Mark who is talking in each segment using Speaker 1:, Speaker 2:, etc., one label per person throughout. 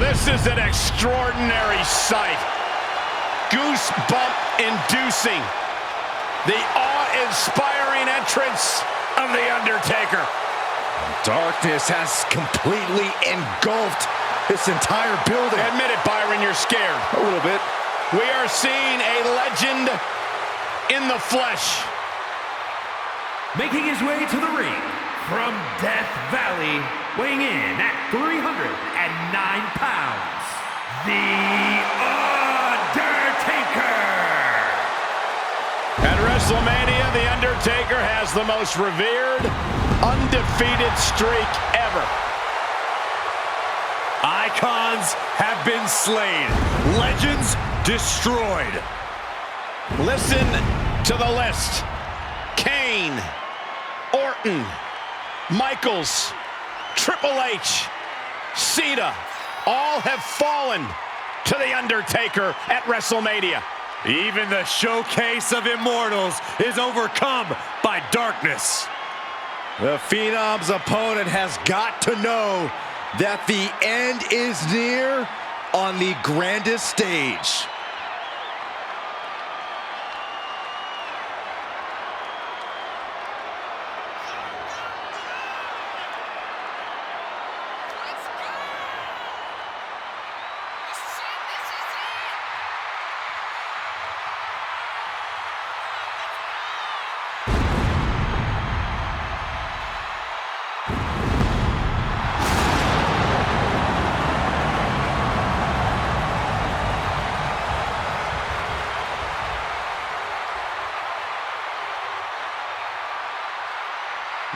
Speaker 1: This is an extraordinary sight. Goosebump-inducing. The awe-inspiring entrance of The Undertaker.
Speaker 2: Darkness has completely engulfed this entire building.
Speaker 1: Admit it, Byron, you're scared.
Speaker 2: A little bit.
Speaker 1: We are seeing a legend in the flesh.
Speaker 3: Making his way to the ring from Death Valley, weighing in at 309 pounds, The Undertaker.
Speaker 1: At WrestleMania, The Undertaker has the most revered, undefeated streak ever.
Speaker 2: Icons have been slain. Legends destroyed.
Speaker 1: Listen to the list. Kane, Orton, Michaels, Triple H, Cena, all have fallen to The Undertaker at WrestleMania.
Speaker 2: Even the showcase of immortals is overcome by darkness. The Phenom's opponent has got to know that the end is near on the grandest stage.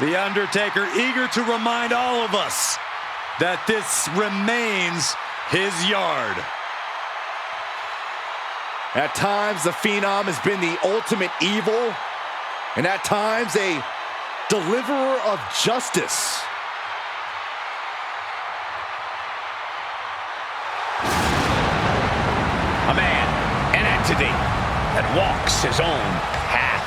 Speaker 2: The Undertaker eager to remind all of us that this remains his yard. At times, the Phenom has been the ultimate evil, and at times, a deliverer of justice.
Speaker 1: A man, an entity that walks his own path.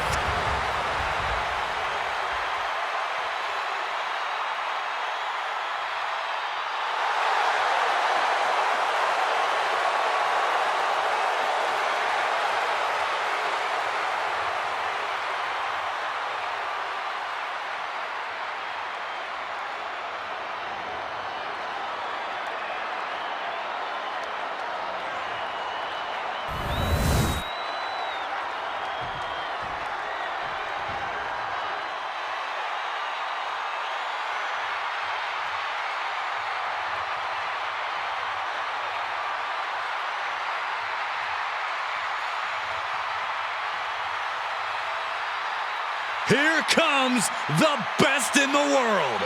Speaker 2: Here comes the best in the world.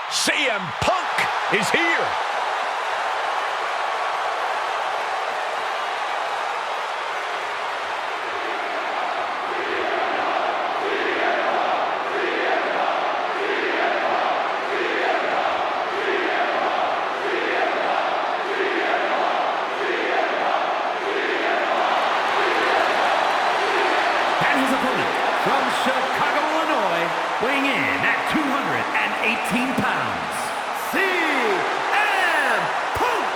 Speaker 1: CM Punk is here.
Speaker 3: And his opponent from Chicago, Illinois, weighing in at 218 pounds, CM Punk!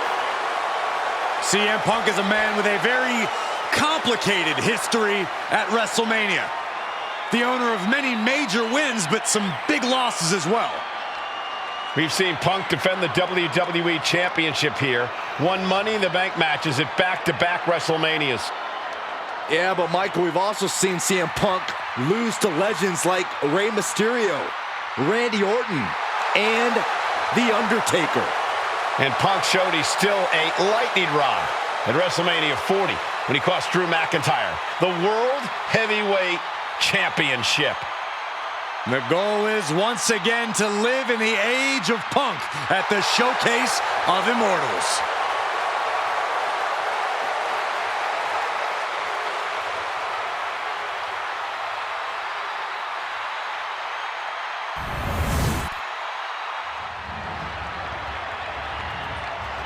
Speaker 2: CM Punk is a man with a very complicated history at WrestleMania. The owner of many major wins, but some big losses as well.
Speaker 1: We've seen Punk defend the WWE Championship here, won Money in the Bank matches at back-to-back WrestleManias.
Speaker 2: Yeah, but Michael, we've also seen CM Punk lose to legends like Rey Mysterio, Randy Orton, and The Undertaker.
Speaker 1: And Punk showed he's still a lightning rod at WrestleMania 40 when he cost Drew McIntyre the World Heavyweight Championship.
Speaker 2: The goal is once again to live in the age of Punk at the Showcase of Immortals.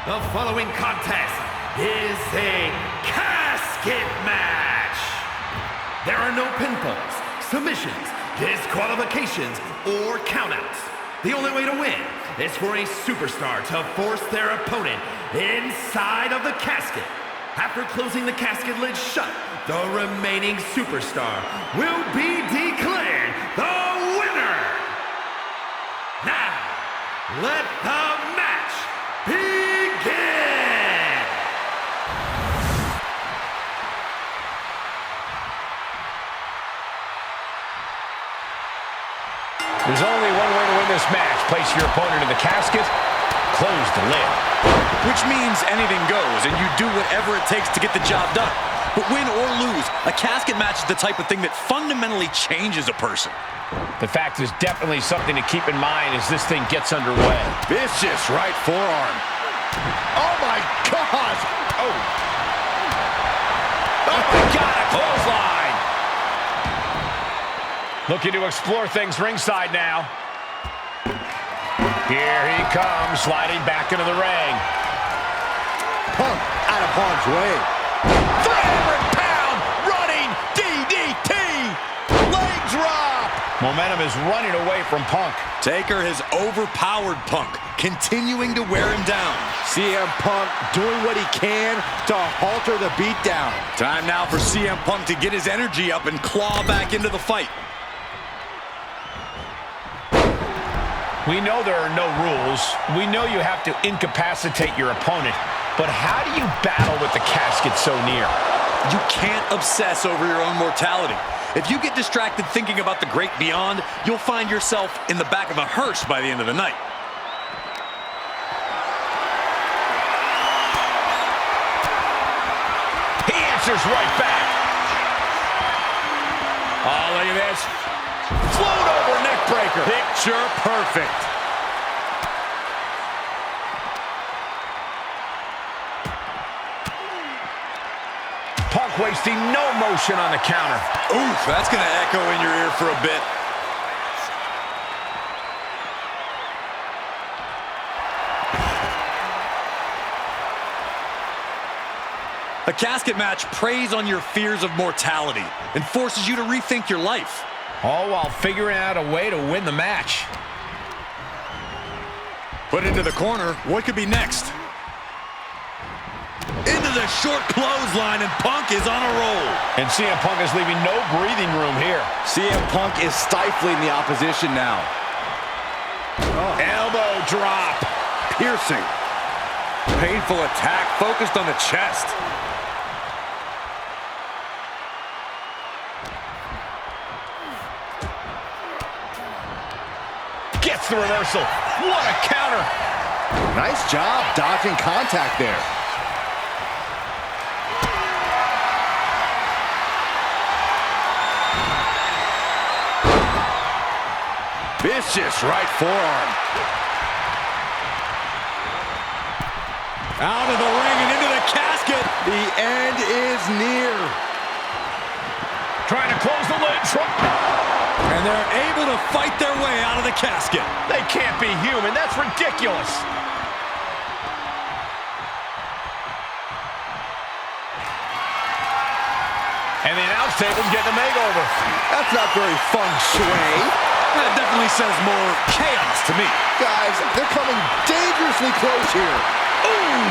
Speaker 3: The following contest is a casket match. There are no pinfalls, submissions, disqualifications, or countouts. the only way to win is for a superstar to force their opponent inside of the casket. After closing the casket lid shut, the remaining superstar will be declared the winner. Now, let the match begin!
Speaker 1: There's only one way to win this match. Place your opponent in the casket, close the lid.
Speaker 2: Which means anything goes, and you do whatever it takes to get the job done. But win or lose, a casket match is the type of thing that fundamentally changes a person.
Speaker 1: The fact is definitely something to keep in mind as this thing gets underway.
Speaker 2: Vicious right forearm. Oh, my gosh!
Speaker 1: Oh my God, a clothesline! Looking to explore things ringside now. Here he comes, sliding back into the ring.
Speaker 2: Punk out of harm's way.
Speaker 1: 300-pound running DDT! Leg drop! Momentum is running away from Punk.
Speaker 2: Taker has overpowered Punk, continuing to wear him down. CM Punk doing what he can to halter the beatdown. Time now for CM Punk to get his energy up and claw back into the fight.
Speaker 1: We know there are no rules. We know you have to incapacitate your opponent. But how do you battle with the casket so near?
Speaker 2: You can't obsess over your own mortality. If you get distracted thinking about the great beyond, you'll find yourself in the back of a hearse by the end of the night.
Speaker 1: He answers right back. Oh, look at this. Float over neck breaker.
Speaker 2: Picture perfect.
Speaker 1: Punk wasting no motion on the counter.
Speaker 2: Oof, that's going to echo in your ear for a bit. A casket match preys on your fears of mortality and forces you to rethink your life.
Speaker 1: All while figuring out a way to win the match.
Speaker 2: Put into the corner. What could be next? Into the short clothesline, and Punk is on a roll.
Speaker 1: And CM Punk is leaving no breathing room here.
Speaker 2: CM Punk is stifling the opposition now.
Speaker 1: Oh. Elbow drop.
Speaker 2: Piercing. Painful attack focused on the chest.
Speaker 1: Gets the reversal. What a counter.
Speaker 2: Nice job dodging contact there. Vicious right forearm. Out of the ring and into the casket. The end is near.
Speaker 1: Trying to close the lid.
Speaker 2: And they're able to fight their way out of the casket.
Speaker 1: They can't be human. That's ridiculous. And the announce table's getting a makeover.
Speaker 2: That's not very feng shui. That definitely says more chaos to me. Guys, they're coming dangerously close here.
Speaker 1: Ooh!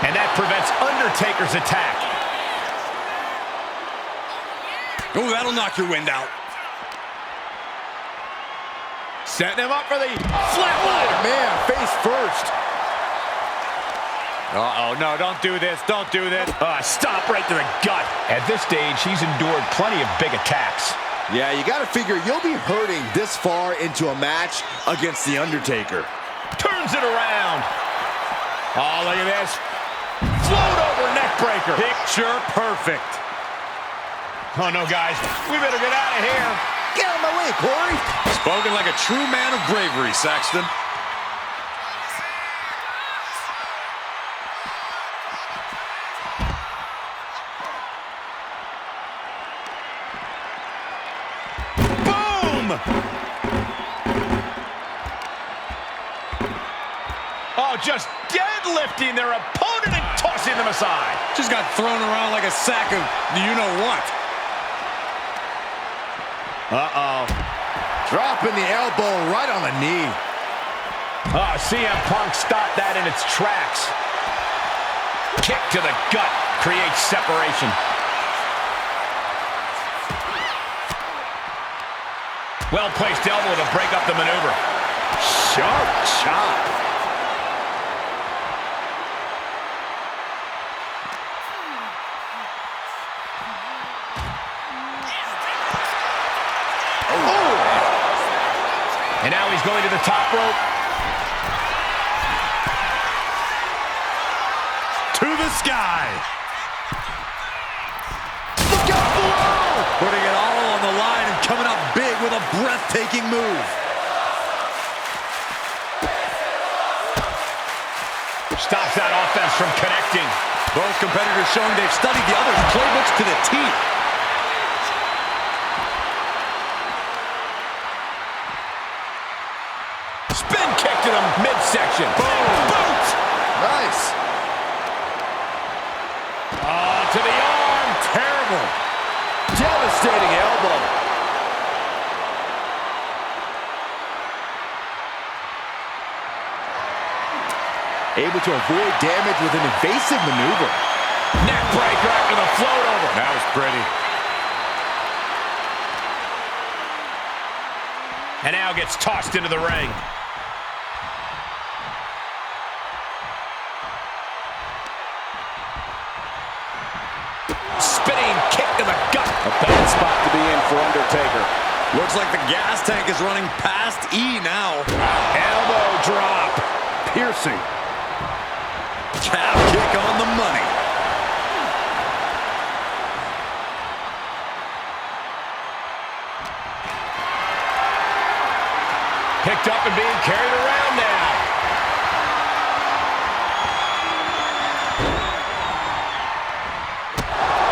Speaker 1: And that prevents Undertaker's attack.
Speaker 2: Oh, that'll knock your wind out.
Speaker 1: Setting him up for the flatliner.
Speaker 2: Man, face first. Uh-oh, no, don't do this. Don't do this.
Speaker 1: Stop right to the gut. At this stage, he's endured plenty of big attacks.
Speaker 2: Yeah, you got to figure you'll be hurting this far into a match against The Undertaker.
Speaker 1: Turns it around. Oh, look at this. Float over neck breaker.
Speaker 2: Picture perfect.
Speaker 1: Oh, no, guys. We better get out of here.
Speaker 2: Get out of my way, Corey. Spoken like a true man of bravery, Saxton.
Speaker 1: Oh, just deadlifting their opponent and tossing them aside.
Speaker 2: Just got thrown around like a sack of you-know-what.
Speaker 1: Uh-oh.
Speaker 2: Dropping the elbow right on the knee.
Speaker 1: Oh, CM Punk stopped that in its tracks. Kick to the gut creates separation. Well-placed elbow to break up the maneuver.
Speaker 2: Sharp chop.
Speaker 1: Oh! And now he's going to the top rope.
Speaker 2: To the sky. Look out below! Putting it all on the line and coming up big with a breathtaking move.
Speaker 1: Stops that offense from connecting.
Speaker 2: Both competitors showing they've studied the other's playbooks to the teeth.
Speaker 1: Spin kick to the midsection.
Speaker 2: Boom!
Speaker 1: Boot!
Speaker 2: Nice.
Speaker 1: To the arm.
Speaker 2: Terrible. Devastating elbow. Able to avoid damage with an evasive maneuver.
Speaker 1: Neck breaker after the float over.
Speaker 2: That was pretty.
Speaker 1: And now gets tossed into the ring. Spinning kick to the gut.
Speaker 2: A bad spot to be in for Undertaker. Looks like the gas tank is running past E now.
Speaker 1: Elbow drop.
Speaker 2: Piercing. Calf kick on the money.
Speaker 1: Picked up and being carried around now.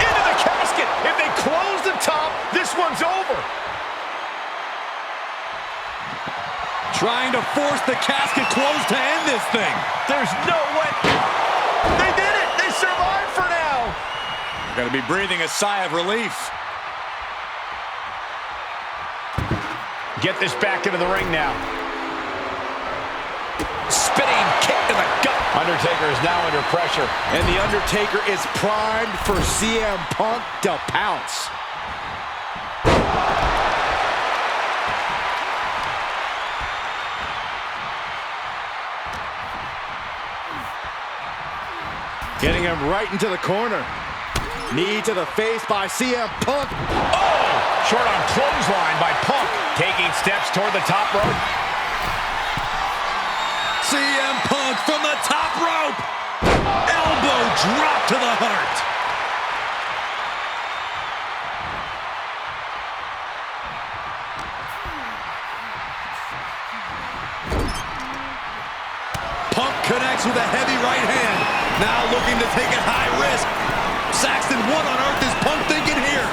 Speaker 1: Into the casket. If they close the top, this one's over.
Speaker 2: Trying to force the casket closed to end this thing.
Speaker 1: There's no way. They did it. They survived for now.
Speaker 2: Gotta be breathing a sigh of relief.
Speaker 1: Get this back into the ring now. Spinning kick to the gut. Undertaker is now under pressure.
Speaker 2: And The Undertaker is primed for CM Punk to pounce. Getting him right into the corner. Knee to the face by CM Punk.
Speaker 1: Oh! Short on clothesline by Punk. Taking steps toward the top rope.
Speaker 2: CM Punk from the top rope. Elbow drop to the heart. Punk connects with a heavy right hand. Now looking to take it high risk. Saxton, what on earth is Punk thinking here?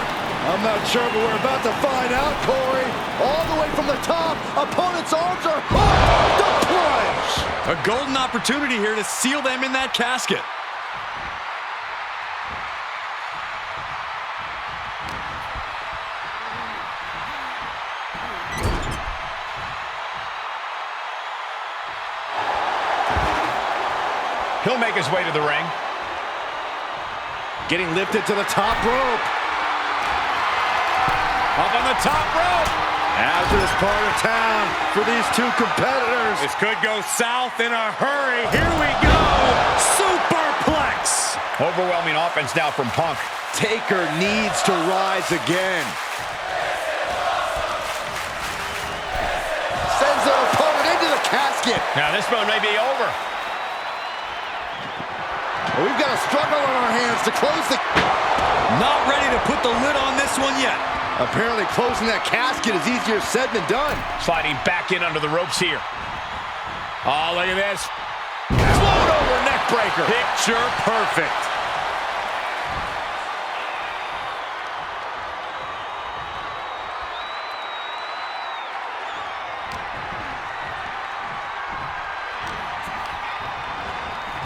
Speaker 2: I'm not sure, but we're about to find out, Corey. All the way from the top, opponent's arms are hooked. The plunge. A golden opportunity here to seal them in that casket.
Speaker 1: He'll make his way to the ring.
Speaker 2: Getting lifted to the top rope.
Speaker 1: Up on the top rope.
Speaker 2: Hazardous part of town for these two competitors. This could go south in a hurry. Here we go. Superplex.
Speaker 1: Overwhelming offense now from Punk.
Speaker 2: Taker needs to rise again. Sends their opponent into the casket.
Speaker 1: Now this one may be over.
Speaker 2: We've got a struggle on our hands to close the... Not ready to put the lid on this one yet. Apparently closing that casket is easier said than done.
Speaker 1: Sliding back in under the ropes here. Oh, look at this. Float over neck breaker.
Speaker 2: Picture perfect.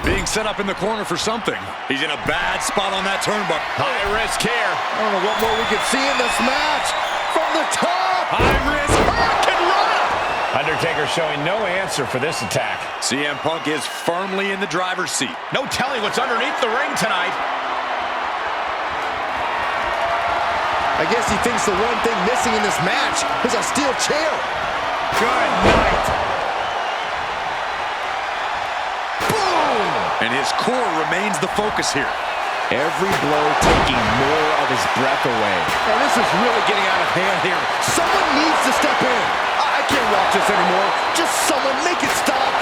Speaker 2: Being set up in the corner for something. He's in a bad spot on that turnbuckle.
Speaker 1: High risk here.
Speaker 2: I don't know what more we could see in this match. From the top.
Speaker 1: High risk. Hurricane Undertaker showing no answer for this attack.
Speaker 2: CM Punk is firmly in the driver's seat.
Speaker 1: No telling what's underneath the ring tonight.
Speaker 4: I guess he thinks the one thing missing in this match is a steel chair.
Speaker 2: Good night. Boom! And his core remains the focus here.
Speaker 4: Every blow taking more of his breath away.
Speaker 2: And this is really getting out of hand here.
Speaker 4: Someone needs to step in. I can't watch this anymore. Just someone make it stop.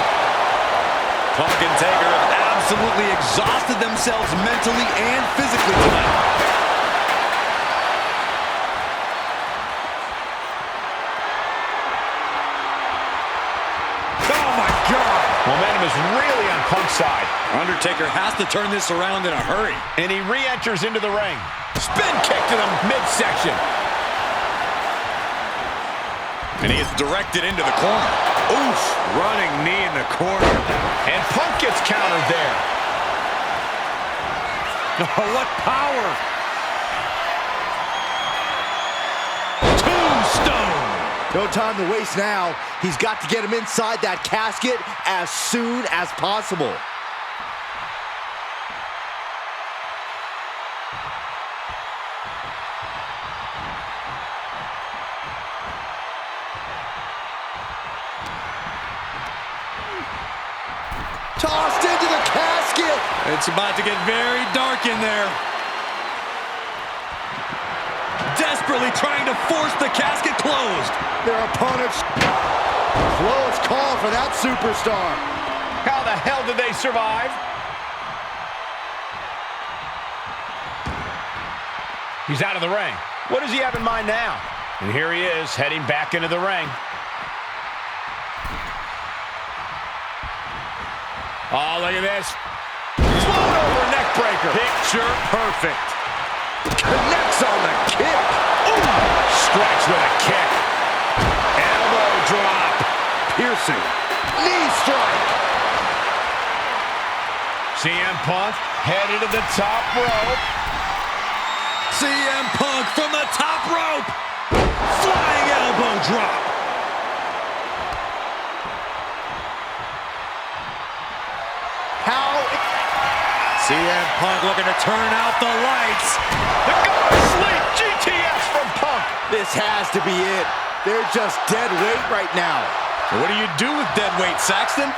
Speaker 2: Punk and Taker have absolutely exhausted themselves mentally and physically tonight. Oh my God!
Speaker 1: Momentum is really on Punk's side.
Speaker 2: Undertaker has to turn this around in a hurry.
Speaker 1: And he re-enters into the ring. Spin kick to the midsection.
Speaker 2: And he is directed into the corner. Oof! Running knee in the corner.
Speaker 1: And Punk gets countered there.
Speaker 2: Oh, what power! Tombstone!
Speaker 4: No time to waste now. He's got to get him inside that casket as soon as possible. Tossed into the casket.
Speaker 2: It's about to get very dark in there. Desperately trying to force the casket closed.
Speaker 4: Their opponents. Close call for that superstar.
Speaker 1: How the hell did they survive? He's out of the ring. What does he have in mind now? And here he is, heading back into the ring. Oh, look at this. Float over neck breaker.
Speaker 2: Picture perfect.
Speaker 4: Connects on the kick.
Speaker 1: Ooh. Strikes with a kick. Elbow drop.
Speaker 4: Piercing. Knee strike.
Speaker 1: CM Punk headed to the top rope.
Speaker 2: CM Punk from the top rope. Flying elbow drop. CM Punk looking to turn out the lights.
Speaker 1: The guard sleep GTS from Punk.
Speaker 4: This has to be it. They're just dead weight right now.
Speaker 2: What do you do with dead weight, Saxton?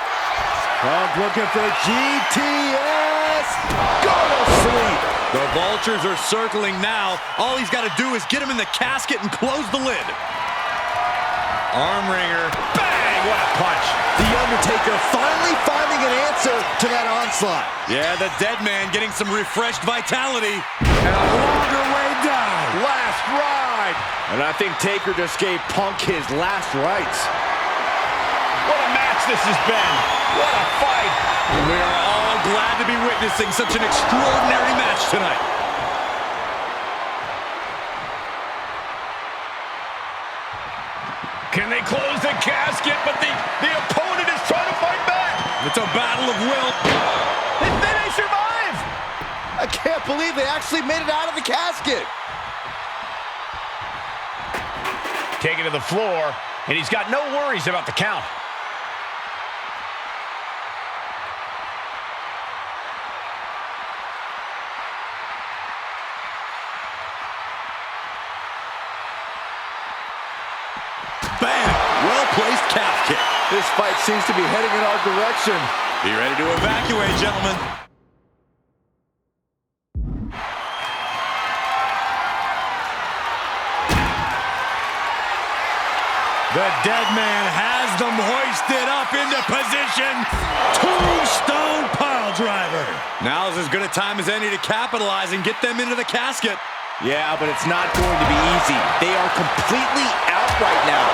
Speaker 4: Punk looking for GTS. Go to sleep.
Speaker 2: The Vultures are circling now. All he's got to do is get him in the casket and close the lid. Arm wringer.
Speaker 1: Bang! What a punch.
Speaker 4: The Undertaker finally finding an answer to that onslaught.
Speaker 2: Yeah, the dead man getting some refreshed vitality. And a longer way down.
Speaker 4: Last ride. And I think Taker just gave Punk his last rites.
Speaker 1: What a match this has been. What a fight.
Speaker 2: We are all glad to be witnessing such an extraordinary match tonight.
Speaker 1: Can they close the casket? But the opponent is trying to fight back.
Speaker 2: It's a battle of will.
Speaker 1: Did they survive?
Speaker 4: I can't believe they actually made it out of the casket.
Speaker 1: Taken to the floor, and he's got no worries about the count.
Speaker 2: Bam! Well-placed calf kick.
Speaker 4: This fight seems to be heading in our direction.
Speaker 2: Be ready to evacuate, gentlemen. The dead man has them hoisted up into position. Tombstone pile driver. Now is as good a time as any to capitalize and get them into the casket.
Speaker 4: Yeah, but it's not going to be easy. They are completely out right now.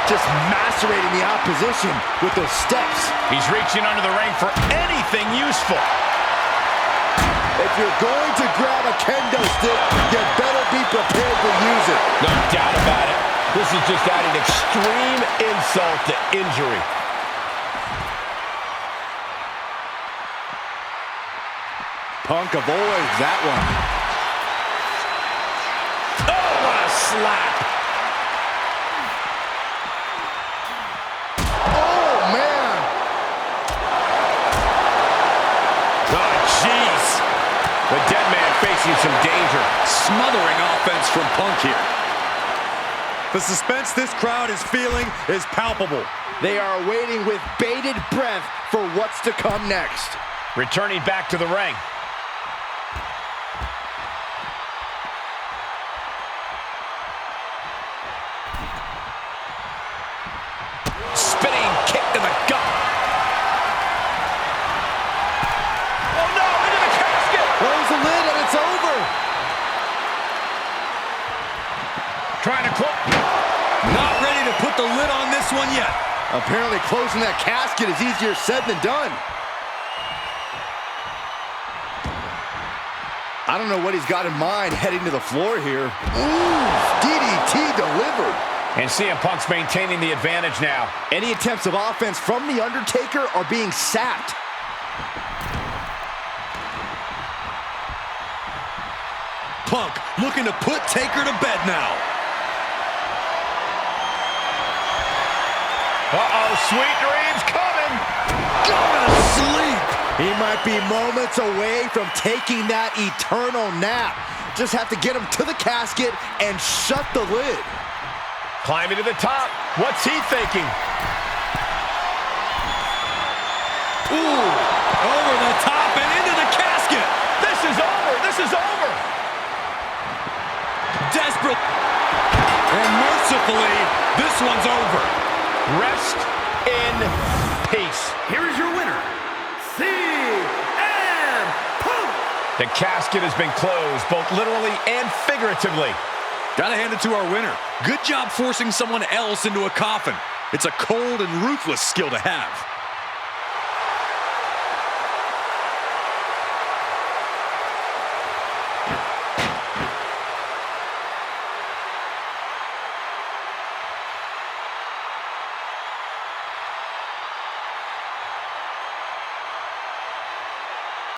Speaker 4: Just macerating the opposition with those steps.
Speaker 1: He's reaching under the ring for anything useful.
Speaker 4: If you're going to grab a kendo stick, you better be prepared to use it.
Speaker 1: No doubt about it. This is just adding extreme insult to injury.
Speaker 2: Punk avoids that one. Oh, what a slap.
Speaker 4: Oh, man.
Speaker 2: Oh, jeez.
Speaker 1: The dead man facing some danger.
Speaker 2: Smothering offense from Punk here. The suspense this crowd is feeling is palpable.
Speaker 4: They are waiting with bated breath for what's to come next.
Speaker 1: Returning back to the ring. Spinning kick to the gut. Oh no, into the casket.
Speaker 4: Close the lid and it's over.
Speaker 1: Trying to close.
Speaker 2: Not ready to put the lid on this one yet.
Speaker 4: Apparently closing that casket is easier said than done. I don't know what he's got in mind heading to the floor here. Ooh, DDT delivered.
Speaker 1: And CM Punk's maintaining the advantage now.
Speaker 4: Any attempts of offense from The Undertaker are being sapped.
Speaker 2: Punk looking to put Taker to bed now.
Speaker 1: Uh-oh, sweet dreams coming.
Speaker 4: Gonna sleep. He might be moments away from taking that eternal nap. Just have to get him to the casket and shut the lid.
Speaker 1: Climbing to the top. What's he thinking?
Speaker 2: Ooh, over the top and into the casket.
Speaker 1: This is over. This is over.
Speaker 2: Desperate. And mercifully, this one's over.
Speaker 1: Rest in peace.
Speaker 3: Here is your winner, CM Punk.
Speaker 1: The casket has been closed, both literally and figuratively.
Speaker 2: Gotta hand it to our winner. Good job forcing someone else into a coffin. It's a cold and ruthless skill to have.